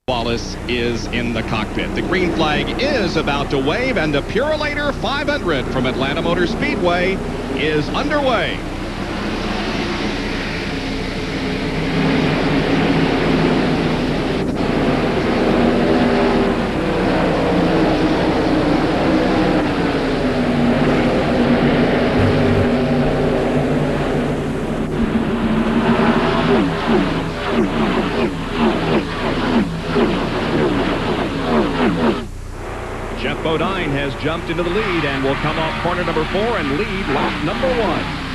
Wallace is in the cockpit. The green flag is about to wave, and the Purolator 500 from Atlanta Motor Speedway is underway. Jeff Bodine has jumped into the lead and will come off corner number 4 and lead lap number 1.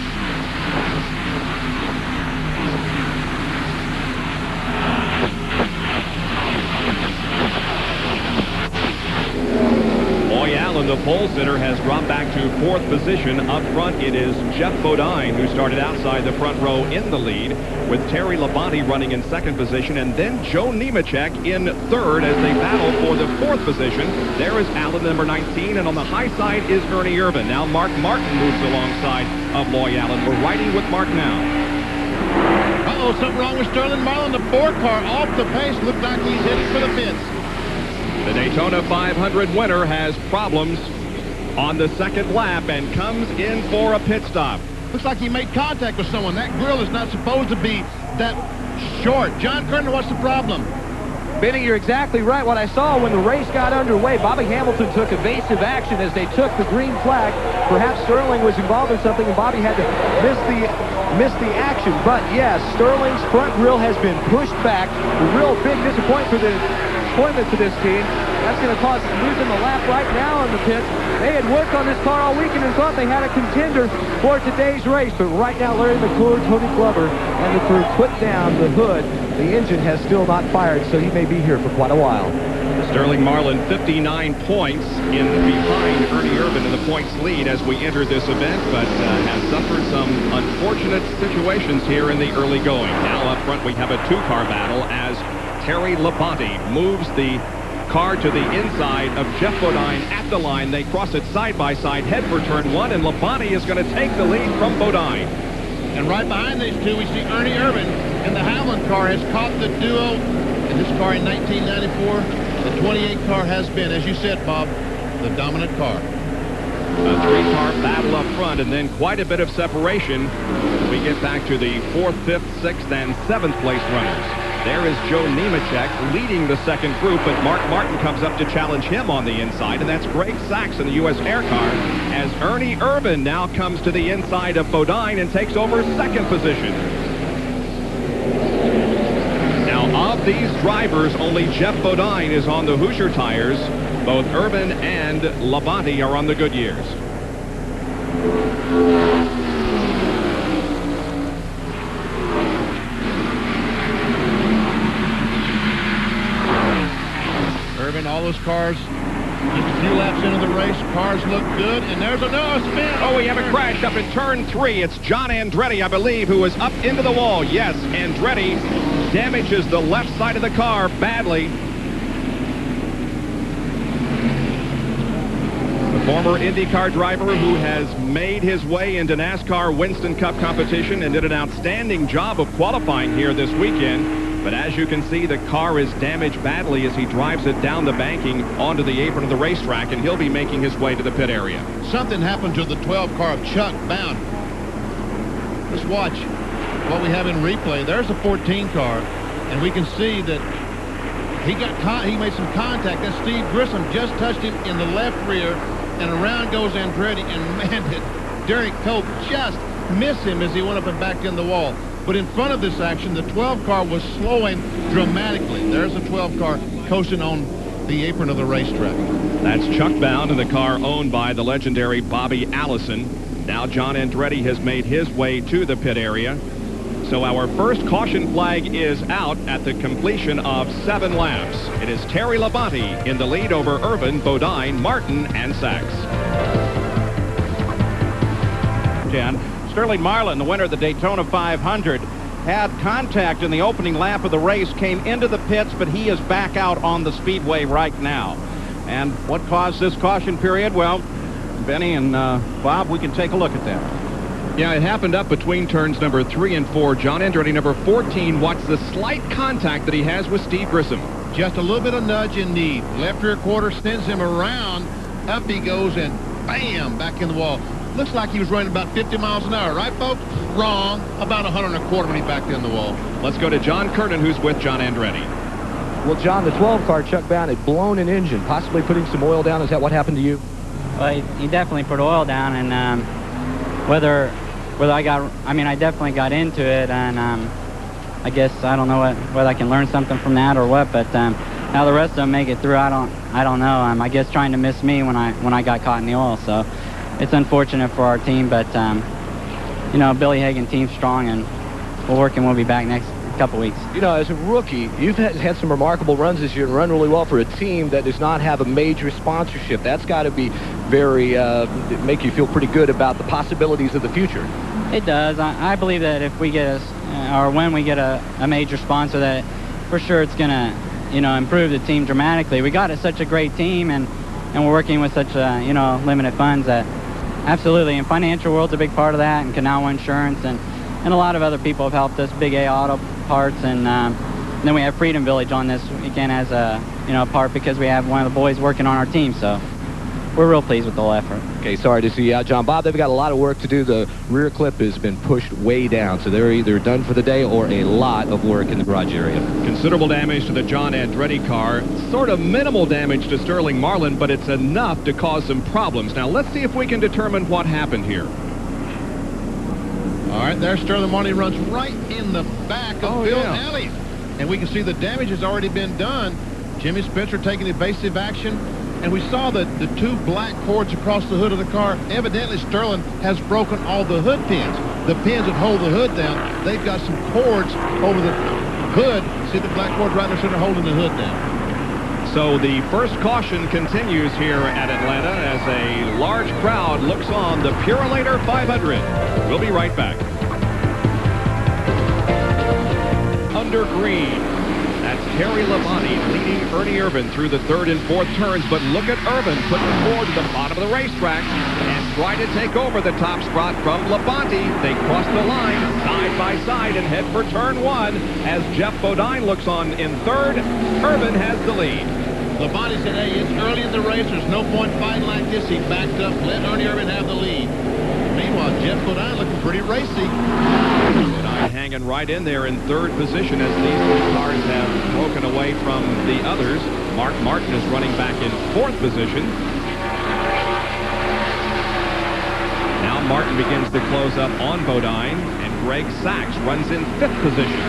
The pole sitter has dropped back to 4th position. Up front, it is Jeff Bodine, who started outside the front row in the lead, with Terry Labonte running in 2nd position, and then Joe Nemechek in 3rd as they battle for the 4th position. There is Allen, number 19, and on the high side is Ernie Irvan. Now Mark Martin moves alongside of Loy Allen. We're riding with Mark now. Uh-oh, something wrong with Sterling Marlin. The 4 car off the pace. Looks like he's headed for the pits. The Daytona 500 winner has problems on the 2nd lap and comes in for a pit stop. Looks like he made contact with someone. That grill is not supposed to be that short. John Kerner, what's the problem? Benny, you're exactly right. What I saw when the race got underway, Bobby Hamilton took evasive action as they took the green flag. Perhaps Sterling was involved in something and Bobby had to miss the action. But yes, Sterling's front grille has been pushed back. A real big disappointment to this team. That's going to cause losing the lap right now in the pits. They had worked on this car all weekend and thought they had a contender for today's race, but right now Larry McClure, Tony Glover, and the crew put down the hood. The engine has still not fired, so he may be here for quite a while. Sterling Marlin 59 points in behind Ernie Irvan in the points lead as we enter this event, but has suffered some unfortunate situations here in the early going. Now up front we have a 2-car battle as Terry Labonte moves the car to the inside of Jeff Bodine at the line. They cross it side by side, head for turn 1, and Labonte is going to take the lead from Bodine. And right behind these two, we see Ernie Irvan in the Howland car has caught the duo in this car in 1994. The 28 car has been, as you said, Bob, the dominant car. A 3-car battle up front, and then quite a bit of separation. We get back to the 4th, 5th, 6th, and 7th place runners. There is Joe Nemechek leading the 2nd group, but Mark Martin comes up to challenge him on the inside, and that's Greg Sachs in the U.S. Air car, as Ernie Irvan now comes to the inside of Bodine and takes over 2nd position. Now, of these drivers, only Jeff Bodine is on the Hoosier tires. Both Irvan and Labonte are on the Goodyears. All those cars, just a few laps into the race, cars look good, and there's another spin. Oh, we have a crash up in turn 3. It's John Andretti, I believe, who is up into the wall. Yes, Andretti damages the left side of the car badly. The former IndyCar driver who has made his way into NASCAR Winston Cup competition and did an outstanding job of qualifying here this weekend. But as you can see, the car is damaged badly as he drives it down the banking onto the apron of the racetrack, and he'll be making his way to the pit area. Something happened to the 12 car of Chuck Bound. Let's watch what we have in replay. There's a 14 car, and we can see that he made some contact. And Steve Grissom just touched him in the left rear, and around goes Andretti, and man, did Derek Cope just miss him as he went up and backed in the wall. But in front of this action, the 12 car was slowing dramatically. There's a 12 car coasting on the apron of the racetrack. That's Chuck Bound in the car owned by the legendary Bobby Allison. Now John Andretti has made his way to the pit area. So our first caution flag is out at the completion of 7 laps. It is Terry Labonte in the lead over Irvan, Bodine, Martin, and Sachs. Sterling Marlin, the winner of the Daytona 500, had contact in the opening lap of the race, came into the pits, but he is back out on the speedway right now. And what caused this caution period? Well, Benny and Bob, we can take a look at that. Yeah, it happened up between turns number 3 and 4. John Andretti, number 14, watched the slight contact that he has with Steve Grissom. Just a little bit of nudge in need. Left rear quarter sends him around. Up he goes, and bam, back in the wall. Looks like he was running about 50 miles an hour, right, folks? Wrong. About 125 when he backed in the wall. Let's go to John Kernan, who's with John Andretti. Well, John, the 12 car Chuck Bound had blown an engine, possibly putting some oil down. Is that what happened to you? Well, he definitely put oil down, and whether I definitely got into it, and I guess I don't know whether I can learn something from that or what, but how the rest of them make it through, I don't know. I guess trying to miss me when I got caught in the oil, so it's unfortunate for our team, but you know, Billy Hagan team's strong, and we'll work and we'll be back next couple weeks. You know, as a rookie, you've had some remarkable runs this year and run really well for a team that does not have a major sponsorship. That's got to be very make you feel pretty good about the possibilities of the future. It does. I believe that if we get when we get a major sponsor, that for sure it's gonna, you know, improve the team dramatically. We got such a great team, and we're working with such you know, limited funds that absolutely, and financial world's a big part of that, and Canal Insurance, and a lot of other people have helped us, Big A Auto Parts, and then we have Freedom Village on this weekend as a, you know, part because we have one of the boys working on our team, so we're real pleased with the whole effort. Okay, sorry to see you out, John. Bob, they've got a lot of work to do. The rear clip has been pushed way down, so they're either done for the day or a lot of work in the garage area. Considerable damage to the John Andretti car. Sort of minimal damage to Sterling Marlin, but it's enough to cause some problems. Now, let's see if we can determine what happened here. All right, there Sterling Marlin runs right in the back of Bill Elliott. And we can see the damage has already been done. Jimmy Spencer taking evasive action. And we saw that the two black cords across the hood of the car. Evidently, Sterling has broken all the hood pins. The pins that hold the hood down, they've got some cords over the hood. See the black cords right in the center holding the hood down. So the first caution continues here at Atlanta as a large crowd looks on the Purolator 500. We'll be right back. Under green, that's Terry Labonte leading Ernie Irvan through the third and fourth turns. But look at Irvan putting forward to the bottom of the racetrack and try to take over the top spot from Labonte. They cross the line side by side and head for turn one as Jeff Bodine looks on in third. Irvan has the lead. Labonte said, hey, it's early in the race. There's no point fighting like this. He backed up, let Ernie Irvan have the lead. Meanwhile, Jeff Bodine looking pretty racy. Bodine hanging right in there in third position as these three cars have broken away from the others. Mark Martin is running back in fourth position. Now Martin begins to close up on Bodine, and Greg Sachs runs in fifth position.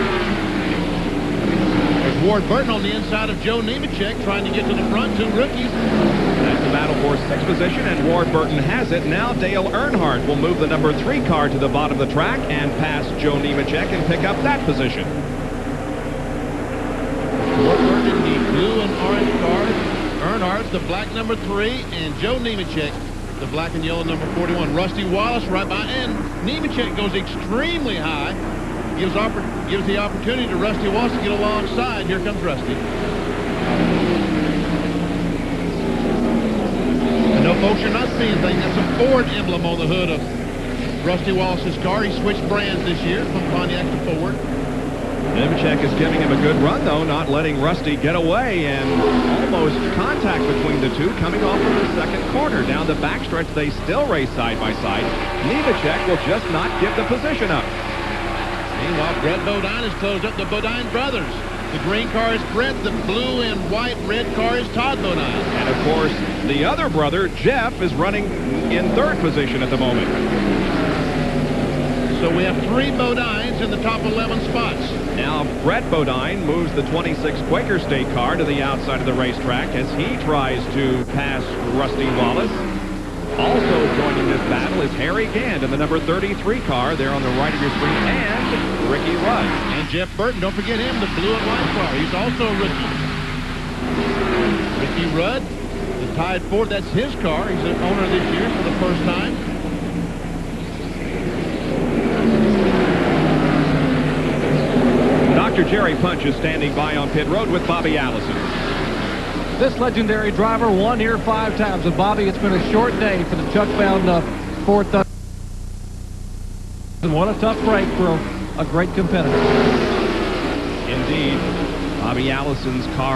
There's Ward Burton on the inside of Joe Nemechek trying to get to the front, two rookies. That's the battle for sixth position, and Ward Burton has it. Now Dale Earnhardt will move the number 3 car to the bottom of the track and pass Joe Nemechek and pick up that position. Ward Burton in the blue and orange cars. Earnhardt's the black number 3, and Joe Nemechek, the black and yellow number 41. Rusty Wallace right by, and Nemechek goes extremely high. Gives the opportunity to Rusty Wallace to get alongside. Here comes Rusty. I know, folks, you're not seeing things. That's a Ford emblem on the hood of Rusty Wallace's car. He switched brands this year from Pontiac to Ford. Nemechek is giving him a good run, though, not letting Rusty get away, and almost contact between the two coming off of the second corner. Down the backstretch, they still race side by side. Nemechek will just not give the position up. Meanwhile, Brett Bodine has closed up the Bodine brothers. The green car is Brett, the blue and white red car is Todd Bodine. And, of course, the other brother, Jeff, is running in third position at the moment. So we have 3 Bodines in the top 11 spots. Now, Brett Bodine moves the 26 Quaker State car to the outside of the racetrack as he tries to pass Rusty Wallace. Also joining this battle is Harry Gand in the number 33 car there on the right of your screen, and Ricky Rudd. And Jeff Burton, don't forget him, the blue and white car. He's also a rookie. Ricky Rudd, the tied Ford, that's his car. He's an owner this year for the first time. Dr. Jerry Punch is standing by on pit road with Bobby Allison. This legendary driver won here 5 times. And Bobby, it's been a short day for the Chuck Bound fourth. And what a tough break for a great competitor. Indeed, Bobby Allison's car